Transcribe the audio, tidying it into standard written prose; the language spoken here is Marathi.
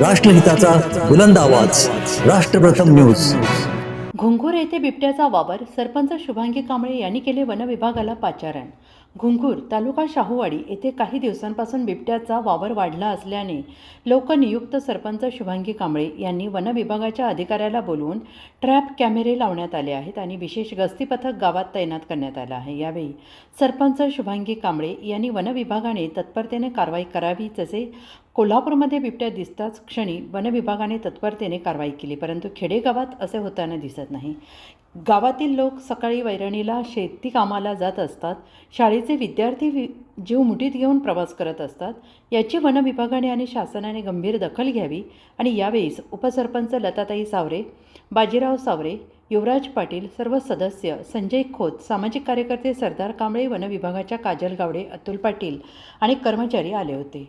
राष्ट्रहिताचा बुलंद आवाज, राष्ट्रप्रथम न्यूज। घुंगूर येथे बिबट्याचा वावर, सरपंच शुभांगी कांबळे यांनी केले वन विभागाला पाचारण। घुंगूर तालुका शाहूवाडी येथे काही दिवसांपासून बिबट्याचा वावर वाढला असल्याने लोकनियुक्त सरपंच शुभांगी कांबळे यांनी वन विभागाच्या अधिकाऱ्याला बोलवून ट्रॅप कॅमेरे लावण्यात आले आहेत आणि विशेष गस्ती पथक गावात तैनात करण्यात आलं आहे। यावेळी सरपंच शुभांगी कांबळे यांनी वन विभागाने तत्परतेने कारवाई करावी, तसे कोल्हापूरमध्ये बिबट्या दिसताच क्षणी वन विभागाने तत्परतेने कारवाई केली, परंतु खेडेगावात असे होताना दिसत नाही। गावातील लोक सकाळी वैरणीला, शेती कामाला जात असतात, शाळेचे विद्यार्थी जीव मुठीत घेऊन प्रवास करत असतात। याची वन विभागाने आणि शासनाने गंभीर दखल घ्यावी आणि यावेळी उपसरपंच लताताई सावरे, बाजीराव सावरे, युवराज पाटील, सर्व सदस्य, संजय खोत, सामाजिक कार्यकर्ते, सरदार कांबळे, वन विभागाच्या काजल गावडे, अतुल पाटील आणि कर्मचारी आले होते।